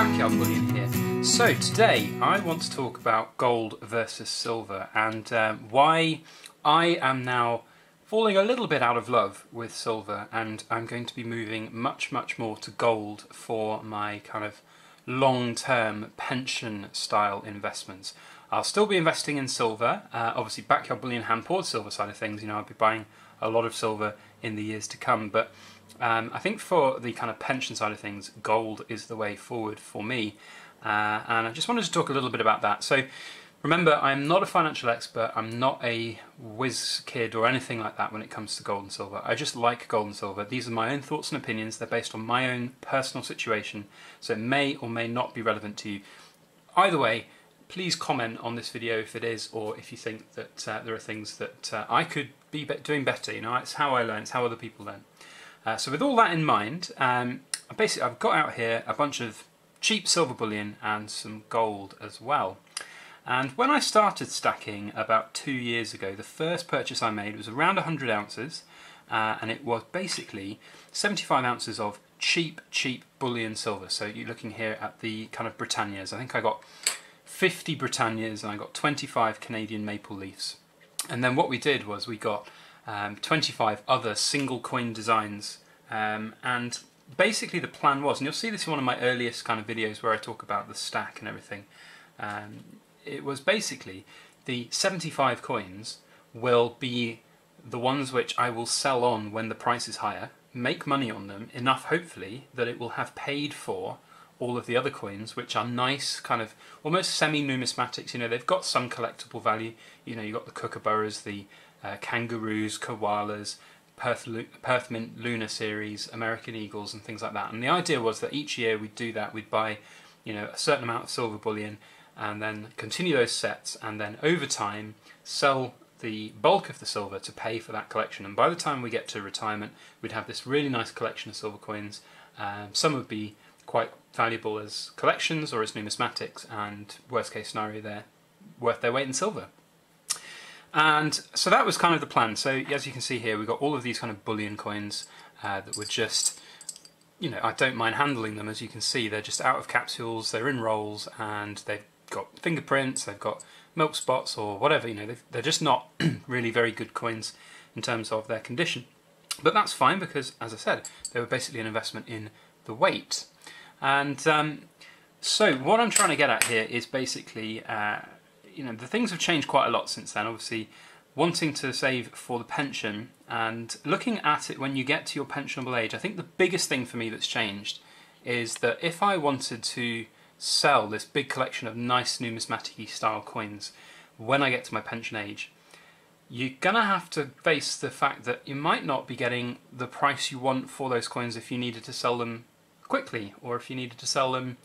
Backyard Bullion here. So today I want to talk about gold versus silver and why I am now falling a little bit out of love with silver, and I'm going to be moving much more to gold for my kind of long-term pension style investments. I'll still be investing in silver, obviously Backyard Bullion hand poured silver side of things, you know, I'll be buying a lot of silver in the years to come, but I think for the kind of pension side of things, gold is the way forward for me, and I just wanted to talk a little bit about that. So remember, I'm not a financial expert, I'm not a whiz kid or anything like that when it comes to gold and silver. I just like gold and silver. These are my own thoughts and opinions, they're based on my own personal situation, so it may or may not be relevant to you. Either way, please comment on this video if it is, or if you think that there are things that I could be doing better. You know, it's how I learn, it's how other people learn. So with all that in mind, basically I've got out here a bunch of cheap silver bullion and some gold as well. And when I started stacking about 2 years ago, the first purchase I made was around 100 ounces, and it was basically 75 ounces of cheap bullion silver. So you're looking here at the kind of Britannias. I think I got 50 Britannias and I got 25 Canadian maple leafs. And then what we did was we got 25 other single coin designs, and basically the plan was, and you'll see this in one of my earliest kind of videos where I talk about the stack and everything, it was basically the 75 coins will be the ones which I will sell on when the price is higher, make money on them, enough hopefully that it will have paid for all of the other coins, which are nice, kind of almost semi-numismatics. You know, they've got some collectible value. You know, you've got the kookaburras, the kangaroos, koalas, Perth Mint Lunar Series, American Eagles and things like that. And the idea was that each year we'd do that, we'd buy, you know, a certain amount of silver bullion and then continue those sets, and then over time sell the bulk of the silver to pay for that collection. And by the time we get to retirement, we'd have this really nice collection of silver coins. Some would be quite valuable as collections or as numismatics, and worst case scenario, they're worth their weight in silver. And so that was kind of the plan. So as you can see here, we've got all of these kind of bullion coins that were just, you know, I don't mind handling them. As you can see, they're just out of capsules, they're in rolls, and they've got fingerprints, they've got milk spots or whatever, you know, they're just not really very good coins in terms of their condition. But that's fine because, as I said, they were basically an investment in the weight. And so what I'm trying to get at here is basically, you know, the things have changed quite a lot since then. Obviously, wanting to save for the pension and looking at it when you get to your pensionable age, I think the biggest thing for me that's changed is that if I wanted to sell this big collection of nice numismatic-y style coins when I get to my pension age, you're gonna have to face the fact that you might not be getting the price you want for those coins if you needed to sell them quickly, or if you needed to sell them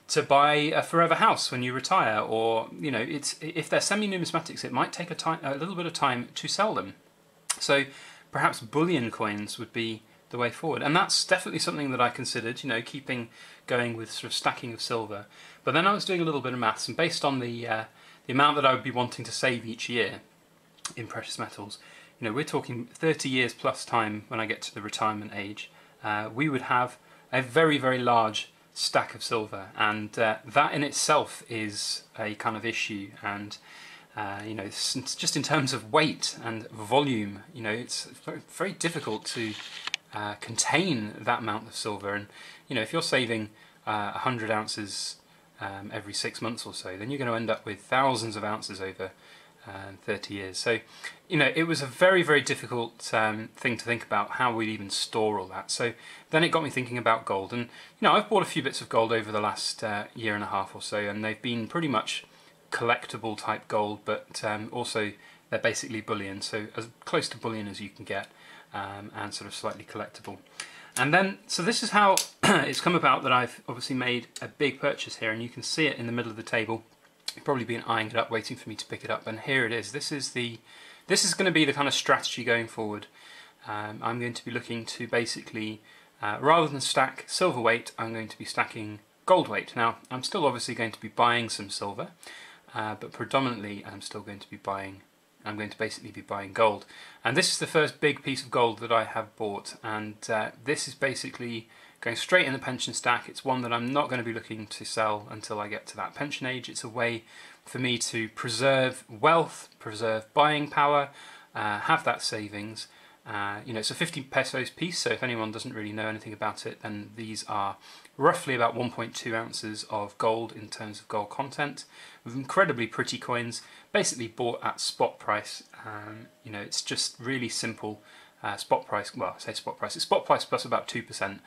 to buy a forever house when you retire, or, you know, if they're semi-numismatics, it might take a little bit of time to sell them. So perhaps bullion coins would be the way forward, and that's definitely something that I considered, you know, going with sort of stacking of silver. But then I was doing a little bit of maths, and based on the amount that I would be wanting to save each year in precious metals, you know, we're talking 30 years plus time when I get to the retirement age, we would have a very large stack of silver, and that in itself is a kind of issue. And you know, it's just in terms of weight and volume, you know, it's very difficult to contain that amount of silver. And you know, if you're saving 100 ounces every 6 months or so, then you're going to end up with thousands of ounces over 30 years. So, you know, it was a very difficult thing to think about how we'd even store all that. So then it got me thinking about gold, and you know, I've bought a few bits of gold over the last year and a half or so, and they've been pretty much collectible type gold, but also they're basically bullion, so as close to bullion as you can get, and sort of slightly collectible. And then, so this is how it's come about that I've obviously made a big purchase here, and you can see it in the middle of the table. You've probably been eyeing it up, waiting for me to pick it up, and here it is. This is going to be the kind of strategy going forward. I'm going to be looking to basically, rather than stack silver weight, I'm going to be stacking gold weight. Now, I'm still obviously going to be buying some silver, but predominantly I'm still going to be buying I'm going to basically be buying gold. And this is the first big piece of gold that I have bought, and this is basically going straight in the pension stack. It's one that I'm not going to be looking to sell until I get to that pension age. It's a way for me to preserve wealth, preserve buying power, have that savings. You know, it's a 50 pesos piece, so if anyone doesn't really know anything about it, then these are roughly about 1.2 ounces of gold in terms of gold content, with incredibly pretty coins, basically bought at spot price. You know, it's just really simple spot price. Well, I say spot price, it's spot price plus about 2%.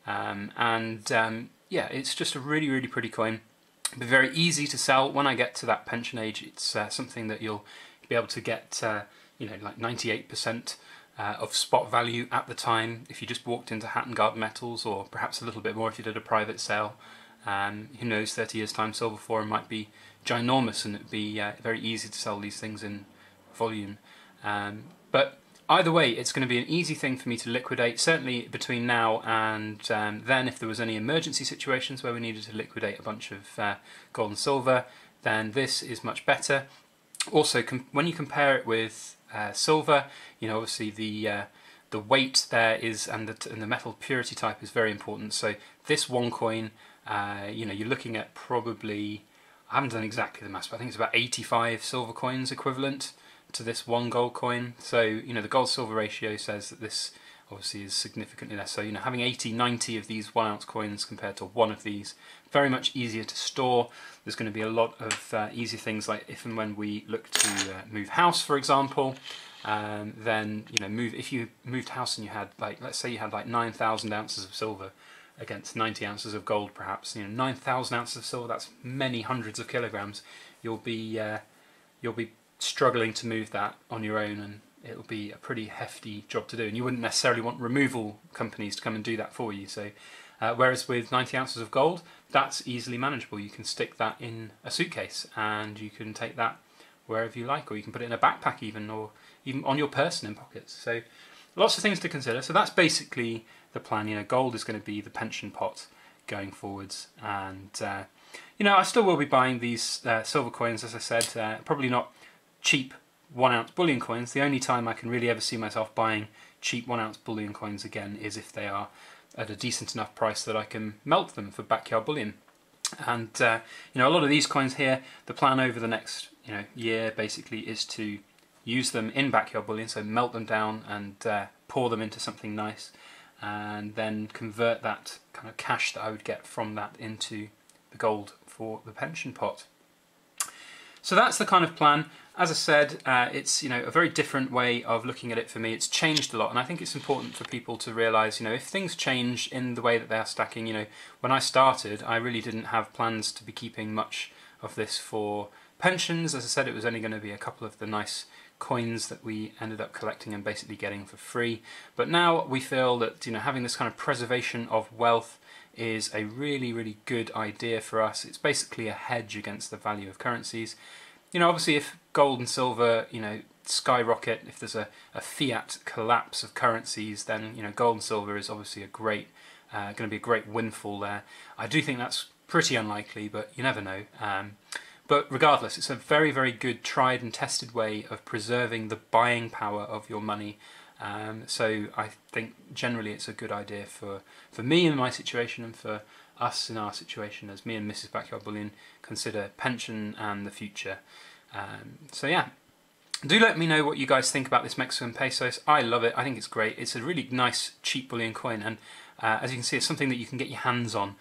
Yeah, it's just a really, really pretty coin. It'll be very easy to sell when I get to that pension age. It's something that you'll be able to get, you know, like 98% of spot value at the time if you just walked into Hatton Garden Metals, or perhaps a little bit more if you did a private sale. Who knows, 30 years time silver forum might be ginormous, and it'd be very easy to sell these things in volume. But either way, it's going to be an easy thing for me to liquidate, certainly between now and then. If there was any emergency situations where we needed to liquidate a bunch of gold and silver, then this is much better. Also, when you compare it with silver, you know, obviously the weight there is, and the metal purity type is very important. So this one coin, you know, you're looking at probably, I haven't done exactly the maths, but I think it's about 85 silver coins equivalent to this one gold coin. So, you know, the gold-silver ratio says that this obviously is significantly less. So, you know, having 80, 90 of these 1 ounce coins compared to one of these, very much easier to store. There's going to be a lot of easy things, like if and when we look to move house, for example, then, you know, if you moved house and you had, like, let's say you had like 9,000 ounces of silver against 90 ounces of gold, perhaps, you know, 9,000 ounces of silver, that's many hundreds of kilograms. You'll be struggling to move that on your own, and it'll be a pretty hefty job to do, and you wouldn't necessarily want removal companies to come and do that for you. So whereas with 90 ounces of gold, that's easily manageable. You can stick that in a suitcase and you can take that wherever you like, or you can put it in a backpack even, or even on your person in pockets. So lots of things to consider. So that's basically the plan. You know, gold is going to be the pension pot going forwards, and you know, I still will be buying these silver coins, as I said, probably not cheap 1 ounce bullion coins. The only time I can really ever see myself buying cheap 1 ounce bullion coins again is if they are at a decent enough price that I can melt them for backyard bullion. And you know, a lot of these coins here, the plan over the next, you know, year basically is to use them in backyard bullion, so melt them down and pour them into something nice, and then convert that kind of cash that I would get from that into the gold for the pension pot. So that's the kind of plan. As I said, it's, you know, a very different way of looking at it for me. It's changed a lot, and I think it's important for people to realise, you know, if things change in the way that they are stacking, you know, when I started, I really didn't have plans to be keeping much of this for pensions. As I said, it was only going to be a couple of the nice coins that we ended up collecting and basically getting for free. But now we feel that, you know, having this kind of preservation of wealth is a really, really good idea for us. It's basically a hedge against the value of currencies. You know, obviously if gold and silver, you know, skyrocket, if there's a fiat collapse of currencies, then, you know, gold and silver is obviously a great, going to be a great windfall there. I do think that's pretty unlikely, but you never know. But regardless, it's a very, very good tried and tested way of preserving the buying power of your money. So I think generally it's a good idea for me in my situation, and for us in our situation, as me and Mrs. Backyard Bullion consider pension and the future. So yeah, do let me know what you guys think about this Mexican pesos. I love it. I think it's great. It's a really nice, cheap bullion coin, and as you can see, it's something that you can get your hands on.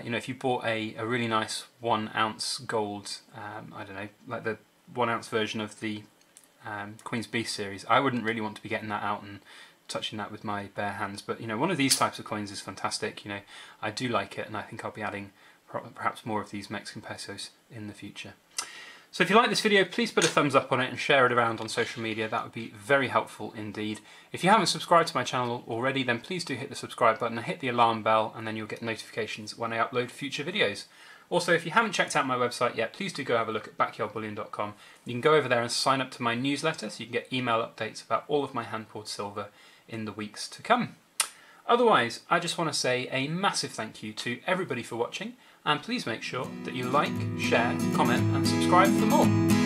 You know, if you bought a really nice 1 ounce gold, I don't know, like the 1 ounce version of the Queen's Beast series, I wouldn't really want to be getting that out and touching that with my bare hands. But, you know, one of these types of coins is fantastic. You know, I do like it, and I think I'll be adding perhaps more of these Mexican pesos in the future. So if you like this video, please put a thumbs up on it and share it around on social media. That would be very helpful indeed. If you haven't subscribed to my channel already, then please do hit the subscribe button and hit the alarm bell, and then you'll get notifications when I upload future videos. Also, if you haven't checked out my website yet, please do go have a look at backyardbullion.com. You can go over there and sign up to my newsletter, so you can get email updates about all of my hand-poured silver in the weeks to come. Otherwise, I just want to say a massive thank you to everybody for watching, and please make sure that you like, share, comment and subscribe for more.